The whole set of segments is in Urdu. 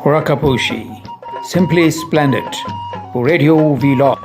Rakaposhi, Simply Splendid, Radio Vlog.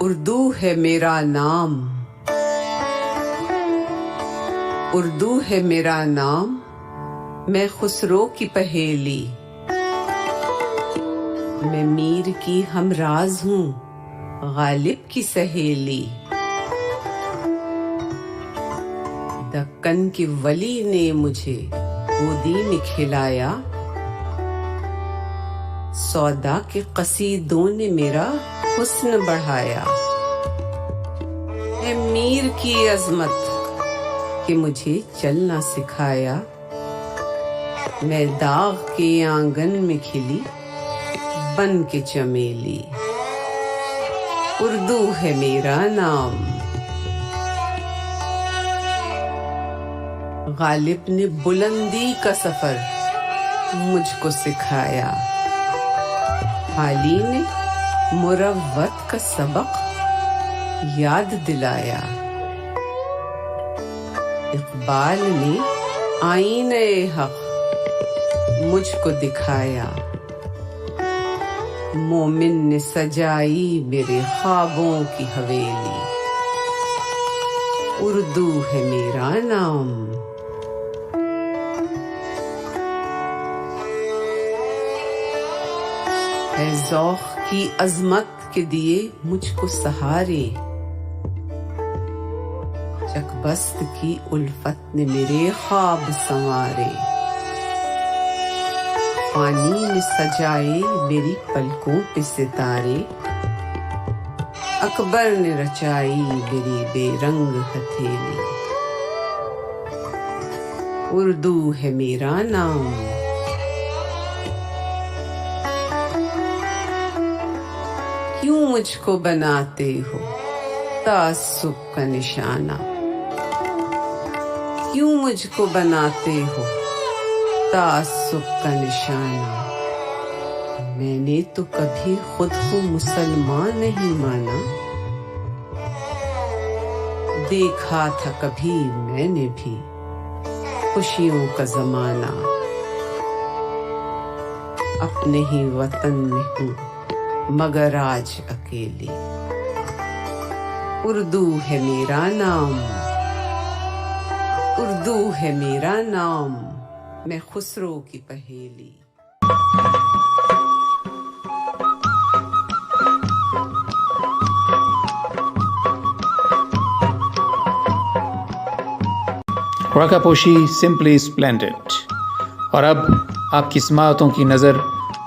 Urdu ہے میرا نام، اردو ہے میرا نام، میں خسرو کی پہیلی، میں میر کی ہمراز ہوں، غالب کی سہیلی، دکن کی ولی نے مجھے گودی میں کھلایا، سودا کے قصیدوں نے میرا حسن بڑھایا، اے میر کی عظمت کہ مجھے چلنا سکھایا، میں داغ کے آنگن میں کھلی بن کے چمیلی، اردو ہے میرا نام۔ غالب نے بلندی کا سفر مجھ کو سکھایا، حالی نے مروت کا سبق یاد دلایا، اقبال نے آئینہ حق مجھ کو دکھایا، مومن نے سجائی میرے خوابوں کی حویلی، اردو ہے میرا نام۔ اے ذوق کی عظمت کے دیے مجھ کو سہارے، چکبست کی الفت نے میرے خواب سنوارے، پانی نے سجائے میری پلکوں پہ ستارے، اکبر نے رچائی میری بے رنگ ہتھیلی، اردو ہے میرا نام۔ کیوں مجھ کو بناتے ہو تعصب کا نشانہ، کیوں مجھ کو بناتے ہو تعصب کا نشانہ، میں نے تو کبھی خود کو مسلمان نہیں مانا، دیکھا تھا کبھی میں نے بھی خوشیوں کا زمانہ، اپنے ہی وطن میں ہوں مگر آج اکیلی، اردو ہے میرا نام، اردو ہے میرا نام، میں خسرو کی پہیلی۔ رقہ پوشی سمپلی اسپلینڈڈ۔ اور اب آپ کی سماعتوں کی نظر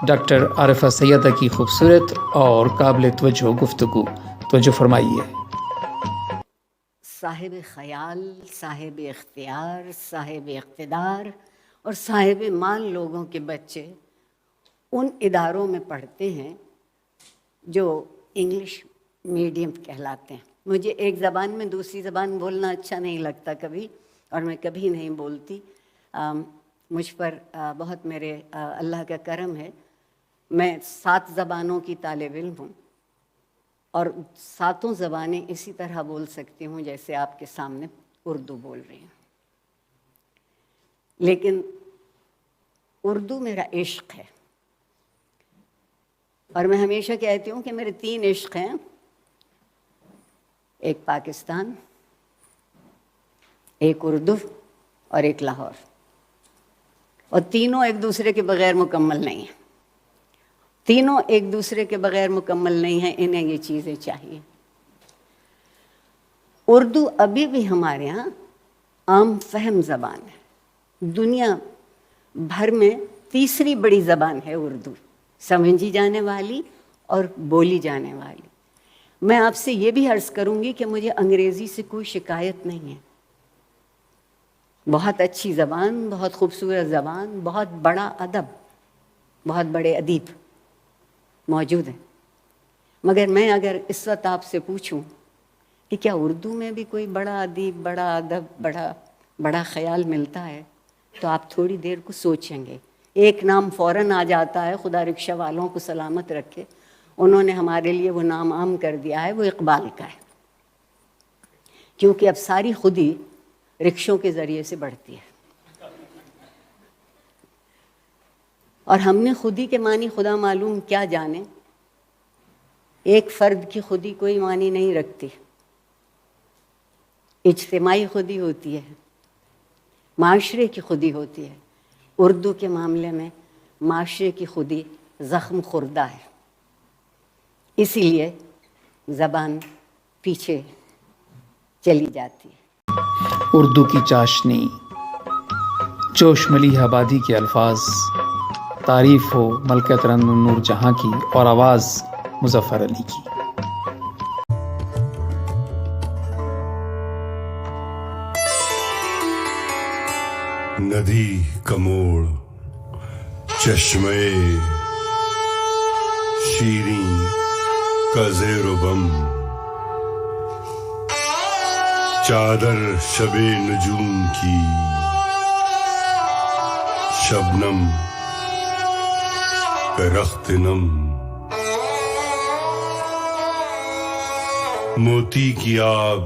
ڈاکٹر عارفہ سیدہ کی خوبصورت اور قابل توجہ گفتگو توجہ فرمائیے۔ صاحب خیال، صاحب اختیار، صاحب اقتدار اور صاحب مال لوگوں کے بچے ان اداروں میں پڑھتے ہیں جو انگلش میڈیم کہلاتے ہیں۔ مجھے ایک زبان میں دوسری زبان بولنا اچھا نہیں لگتا کبھی، اور میں کبھی نہیں بولتی۔ مجھ پر بہت میرے اللہ کا کرم ہے، میں 7 زبانوں کی طالب علم ہوں، اور 7 زبانیں اسی طرح بول سکتی ہوں جیسے آپ کے سامنے اردو بول رہی ہوں۔ لیکن اردو میرا عشق ہے، اور میں ہمیشہ کہتی ہوں کہ میرے 3 عشق ہیں، ایک پاکستان، ایک اردو اور ایک لاہور، اور تینوں ایک دوسرے کے بغیر مکمل نہیں ہیں، تینوں ایک دوسرے کے بغیر مکمل نہیں ہیں، انہیں یہ چیزیں چاہیے۔ اردو ابھی بھی ہمارے ہاں عام فہم زبان ہے، دنیا بھر میں تیسری بڑی زبان ہے اردو، سمجھی جانے والی اور بولی جانے والی۔ میں آپ سے یہ بھی عرض کروں گی کہ مجھے انگریزی سے کوئی شکایت نہیں ہے، بہت اچھی زبان، بہت خوبصورت زبان، بہت بڑا ادب، بہت بڑے ادیب موجود ہیں، مگر میں اگر اس وقت آپ سے پوچھوں کہ کیا اردو میں بھی کوئی بڑا ادیب، بڑا ادب، بڑا خیال ملتا ہے، تو آپ تھوڑی دیر کو سوچیں گے۔ ایک نام فوراً آ جاتا ہے، خدا رکشہ والوں کو سلامت رکھے، انہوں نے ہمارے لیے وہ نام عام کر دیا ہے، وہ اقبال کا ہے، کیونکہ اب ساری خودی رکشوں کے ذریعے سے بڑھتی ہے، اور ہم نے خودی کے معنی خدا معلوم کیا جانے، ایک فرد کی خودی کوئی معنی نہیں رکھتی، اجتماعی خودی ہوتی ہے، معاشرے کی خودی ہوتی ہے۔ اردو کے معاملے میں معاشرے کی خودی زخم خوردہ ہے، اسی لیے زبان پیچھے چلی جاتی ہے۔ اردو کی چاشنی، جوش ملیح آبادی کے الفاظ، تعریف ہو ملکہ ترنم نور جہاں کی اور آواز مظفر علی کی۔ ندی کا موڑ، چشمے شیریں کا زیر و بم، چادر شب نجوم کی، شبنم پہ رخت نم، موتی کی آب،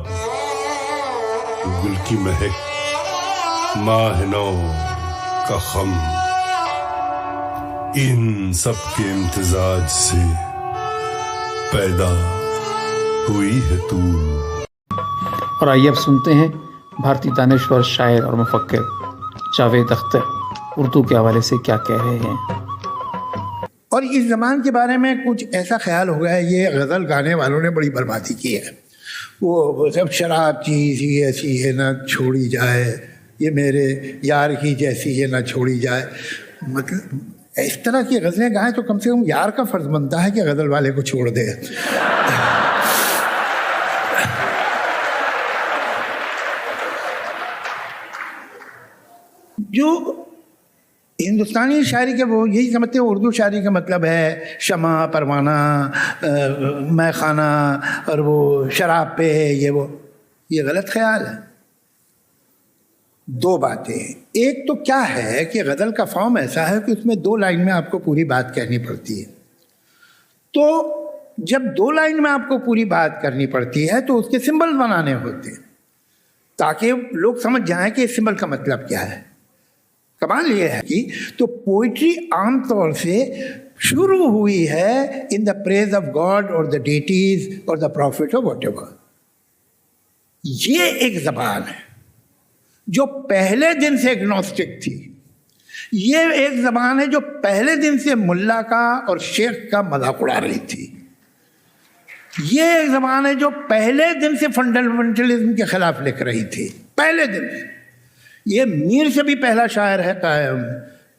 گل کی مہک، ماہ نو کا خم، ان سب کے امتزاج سے پیدا ہوئی ہے تو۔ اور آئیے اب سنتے ہیں بھارتی دانشور، شاعر اور مفکر جاوید اختر اردو کے حوالے سے کیا کہہ رہے ہیں۔ اور اس زبان کے بارے میں کچھ ایسا خیال ہو گیا ہے، یہ غزل گانے والوں نے بڑی بربادی کی ہے۔ وہ سب شراب چیز ہی ایسی ہے نہ چھوڑی جائے، یہ میرے یار کی جیسی ہے نہ چھوڑی جائے، مطلب اس طرح کی غزلیں گائیں تو کم سے کم یار کا فرض بنتا ہے کہ غزل والے کو چھوڑ دے۔ جو ہندوستانی شاعری کے وہ یہی سمجھتے ہیں اردو شاعری کا مطلب ہے شمع، پروانہ، مے خانہ اور وہ شراب پہ یہ غلط خیال ہے۔ دو باتیں، ایک تو کیا ہے کہ غزل کا فارم ایسا ہے کہ اس میں 2 لائن میں آپ کو پوری بات کہنی پڑتی ہے، تو جب 2 لائن میں آپ کو پوری بات کرنی پڑتی ہے تو اس کے سمبل بنانے ہوتے ہیں تاکہ لوگ سمجھ جائیں کہ اس سمبل کا مطلب کیا ہے۔ کمال یہ ہے کہ تو پوئٹری عام طور سے شروع ہوئی ہے ان دا پریز آف گاڈ اور دا ڈیٹیز اور دا پروفٹ اور واٹ ایور۔ یہ ایک زبان ہے جو پہلے دن سے ایگنوسٹک تھی، یہ ایک زبان ہے جو پہلے دن سے ملا کا اور شیخ کا مذاق اڑا رہی تھی، یہ ایک زبان ہے جو پہلے دن سے فنڈامنٹلزم کے خلاف لکھ رہی تھی، پہلے دن سے۔ یہ میر سے بھی پہلا شاعر ہے قائم،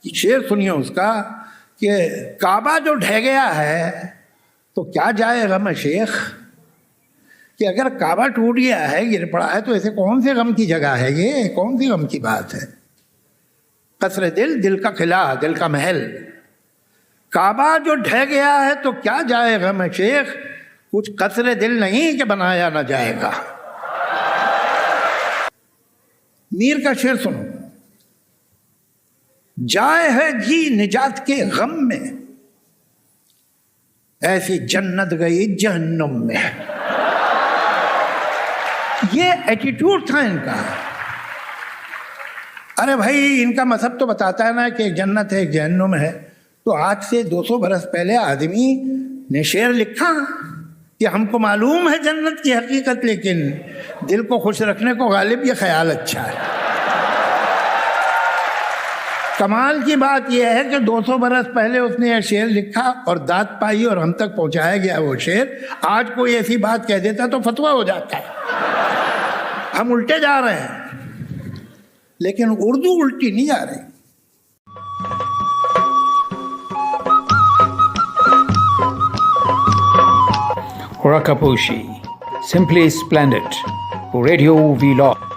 شعر سنیے اس کا کہ کعبہ جو ڈھہ گیا ہے تو کیا جائے غم شیخ، کہ اگر کعبہ ٹوٹ گیا ہے، گر پڑا ہے، تو ایسے کون سے غم کی جگہ ہے، یہ کون سی غم کی بات ہے۔ قصر دل، دل کا قلعہ، دل کا محل، کعبہ جو ڈھہ گیا ہے تو کیا جائے غم شیخ، کچھ قصر دل نہیں کہ بنایا نہ جائے گا۔ میر کا شعر سنو، جائے ہے جی نجات کے غم میں، ایسی جنت گئی جہنم میں۔ یہ ایٹیٹیوڈ تھا ان کا۔ ارے بھائی، ان کا مذہب تو بتاتا ہے نا کہ ایک جنت ہے ایک جہنم ہے، تو آج سے 200 برس پہلے آدمی نے شعر لکھا کہ ہم کو معلوم ہے جنت کی حقیقت، لیکن دل کو خوش رکھنے کو غالب یہ خیال اچھا ہے۔ کمال کی بات یہ ہے کہ 200 برس پہلے اس نے یہ شعر لکھا اور داد پائی اور ہم تک پہنچایا گیا وہ شعر۔ آج کوئی ایسی بات کہہ دیتا تو فتویٰ ہو جاتا ہے، ہم الٹے جا رہے ہیں، لیکن اردو الٹی نہیں جا رہی۔ Rakaposhi, Simply Splendid, Radio Vlog.